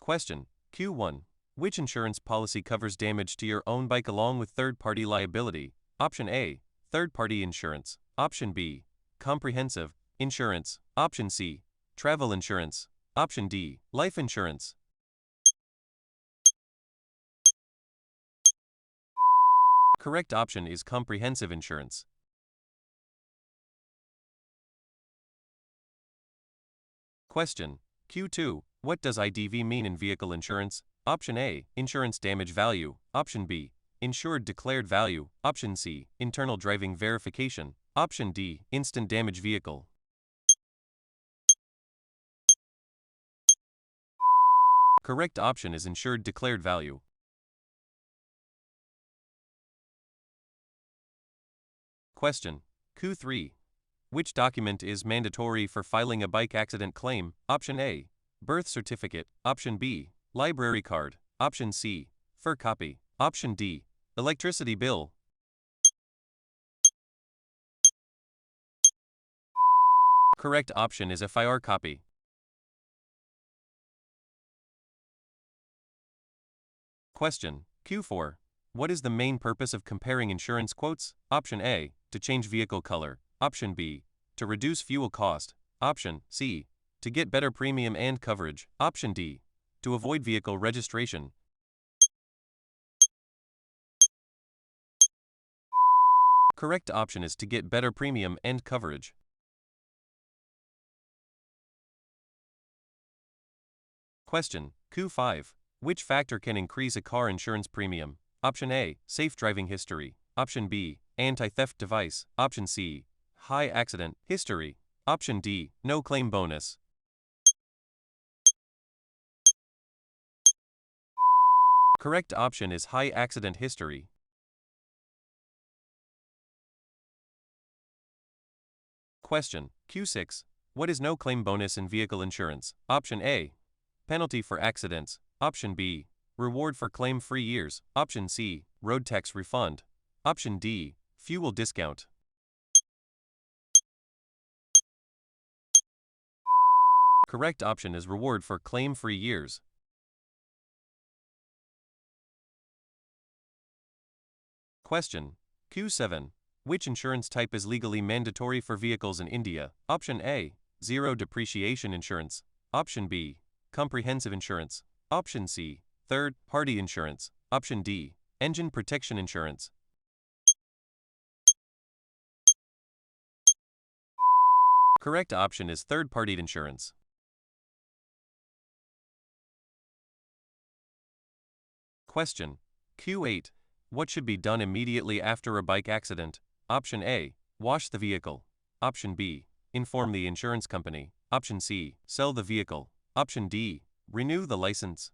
Question Q1. Which insurance policy covers damage to your own bike along with third-party liability? Option A. Third-party insurance. Option B. Comprehensive insurance. Option C. Travel insurance. Option D. Life insurance. Correct option is comprehensive insurance. Question Q2. What does IDV mean in vehicle insurance? Option A. Insurance damage value. Option B. Insured declared value. Option C. Internal driving verification. Option D. Instant damage vehicle. Correct option is insured declared value. Question Q3. Which document is mandatory for filing a bike accident claim? Option A. Birth certificate. Option B. Library card. Option C. Fur copy. Option D. Electricity bill. Correct option is FIR copy. Question Q4. What is the main purpose of comparing insurance quotes? Option A. To change vehicle color. Option B. To reduce fuel cost. Option C. To get better premium and coverage. Option D. To avoid vehicle registration. Correct option is to get better premium and coverage. Question Q5. Which factor can increase a car insurance premium? Option A. Safe driving history. Option B. Anti-theft device. Option C. High accident history. Option D. No claim bonus. Correct option is high accident history. Question Q6. What is no claim bonus in vehicle insurance? Option A. Penalty for accidents. Option B. Reward for claim-free years. Option C. Road tax refund. Option D. Fuel discount. Correct option is reward for claim-free years. Question Q7. Which insurance type is legally mandatory for vehicles in India? Option A. Zero depreciation insurance. Option B. Comprehensive insurance. Option C. Third-party insurance. Option D. Engine protection insurance. Correct option is third-party insurance. Question Q8. What should be done immediately after a bike accident? Option A. Wash the vehicle. Option B. Inform the insurance company. Option C. Sell the vehicle. Option D. Renew the license.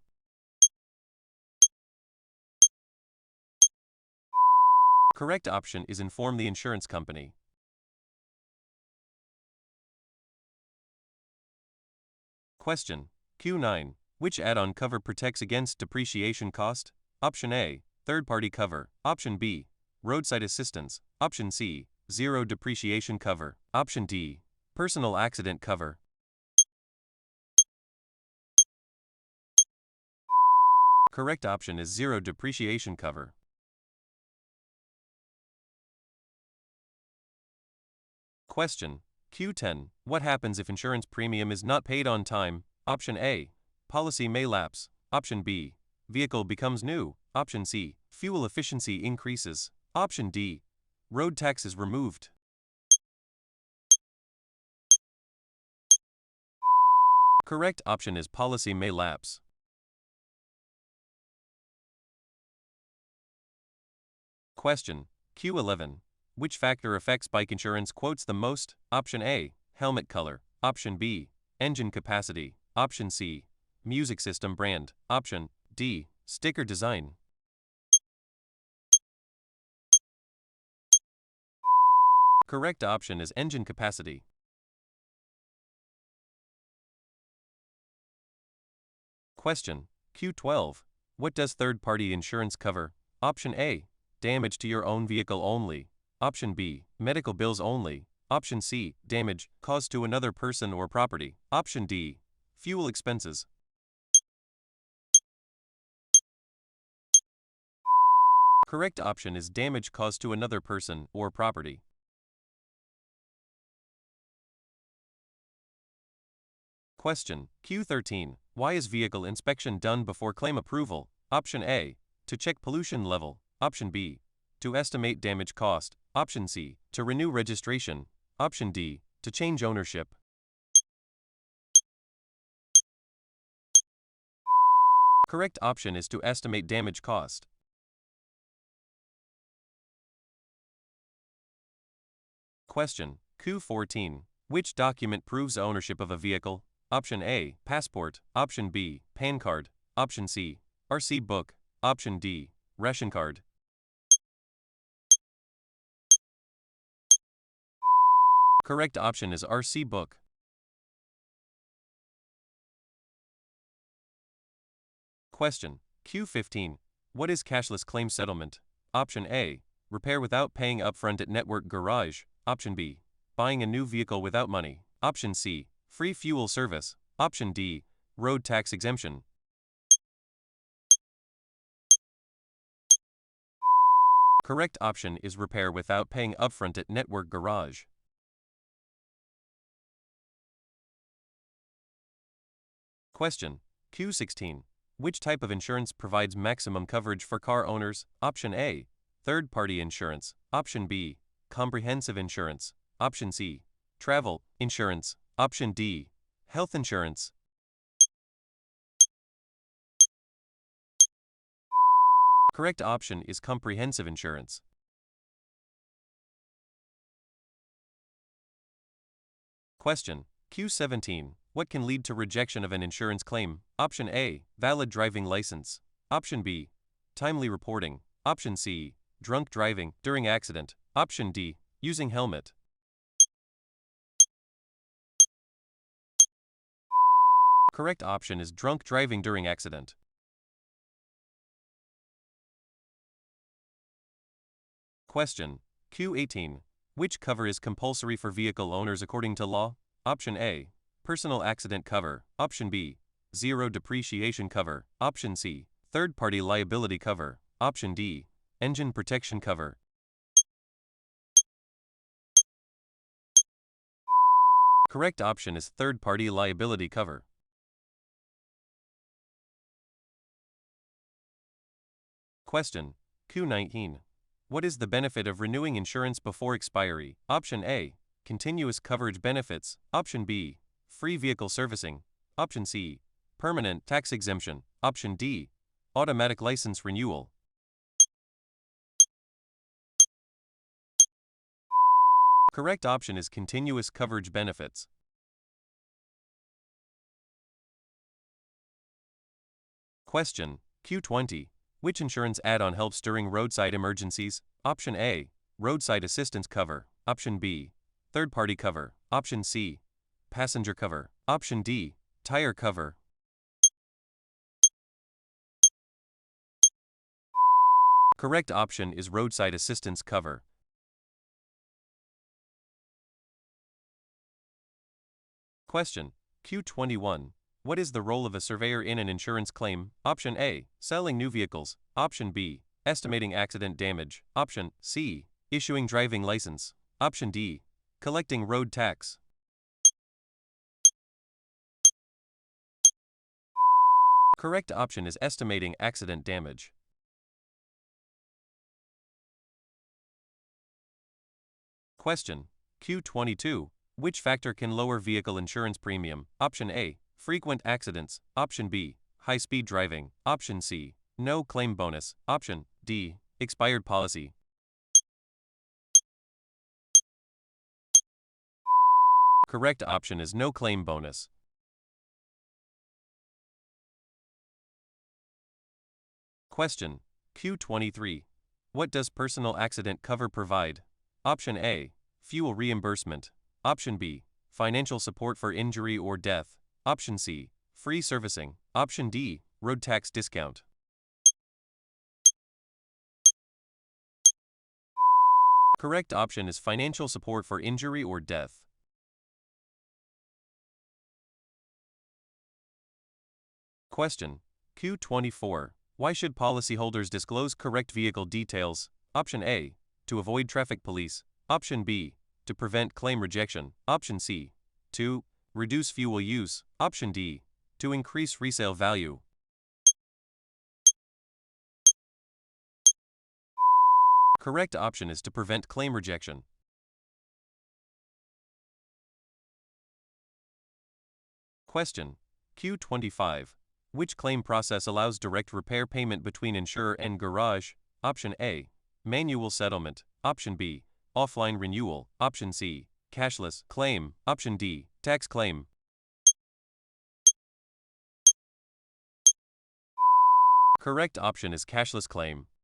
Correct option is inform the insurance company. Question Q9. Which add-on cover protects against depreciation cost? Option A. Third-party cover. Option B. Roadside assistance. Option C. Zero depreciation cover. Option D. Personal accident cover. Correct option is zero depreciation cover. Question Q10. What happens if insurance premium is not paid on time? Option A. Policy may lapse. Option B. Vehicle becomes new. Option C. Fuel efficiency increases. Option D. Road tax is removed. Correct option is policy may lapse. Question Q11. Which factor affects bike insurance quotes the most? Option A. Helmet color. Option B. Engine capacity. Option C. Music system brand. Option D. Sticker design. Correct option is engine capacity. Question Q12. What does third-party insurance cover? Option A. Damage to your own vehicle only. Option B. Medical bills only. Option C. Damage caused to another person or property. Option D. Fuel expenses. Correct option is damage caused to another person or property. Question Q13. Why is vehicle inspection done before claim approval? Option A. To check pollution level. Option B. To estimate damage cost. Option C. To renew registration. Option D. To change ownership. Correct option is to estimate damage cost. Question Q14. Which document proves ownership of a vehicle? Option A. Passport. Option B. PAN card. Option C. RC book. Option D. Ration card. Correct option is RC book. Question Q15. What is cashless claim settlement? Option A. Repair without paying upfront at network garage. Option B. Buying a new vehicle without money. Option C. Free fuel service. Option D. Road tax exemption. Correct option is repair without paying upfront at network garage. Question Q16. Which type of insurance provides maximum coverage for car owners? Option A. Third-party insurance. Option B. Comprehensive insurance. Option C. Travel insurance. Option D. Health insurance. Correct option is comprehensive insurance. Question Q17. What can lead to rejection of an insurance claim? Option A. Valid driving license. Option B. Timely reporting. Option C. Drunk driving during accident. Option D. Using helmet. Correct option is drunk driving during accident. Question Q18. Which cover is compulsory for vehicle owners according to law? Option A. Personal accident cover. Option B. Zero depreciation cover. Option C. Third-party liability cover. Option D. Engine protection cover. Correct option is third-party liability cover. Question Q19. What is the benefit of renewing insurance before expiry? Option A. Continuous coverage benefits. Option B. Free vehicle servicing. Option C. Permanent tax exemption. Option D. Automatic license renewal. Correct option is continuous coverage benefits. Question Q20. Which insurance add-on helps during roadside emergencies? Option A. Roadside assistance cover. Option B. Third-party cover. Option C. Passenger cover. Option D. Tire cover. Correct option is roadside assistance cover. Question Q21. What is the role of a surveyor in an insurance claim? Option A. Selling new vehicles. Option B. Estimating accident damage. Option C. Issuing driving license. Option D. Collecting road tax. Correct option is estimating accident damage. Question Q22. Which factor can lower vehicle insurance premium? Option A. Frequent accidents. Option B. High-speed driving. Option C. No claim bonus. Option D. Expired policy. Correct option is no claim bonus. Question Q23. What does personal accident cover provide? Option A. Fuel reimbursement. Option B. Financial support for injury or death. Option C. Free servicing. Option D. Road tax discount. Correct option is financial support for injury or death. Question Q24. Why should policyholders disclose correct vehicle details? Option A. To avoid traffic police. Option B. To prevent claim rejection. Option C. To reduce fuel use. Option D. To increase resale value. Correct option is to prevent claim rejection. Question Q25. Which claim process allows direct repair payment between insurer and garage? Option A. Manual settlement. Option B. Offline renewal. Option C. Cashless claim. Option D. Tax claim. Correct option is cashless claim.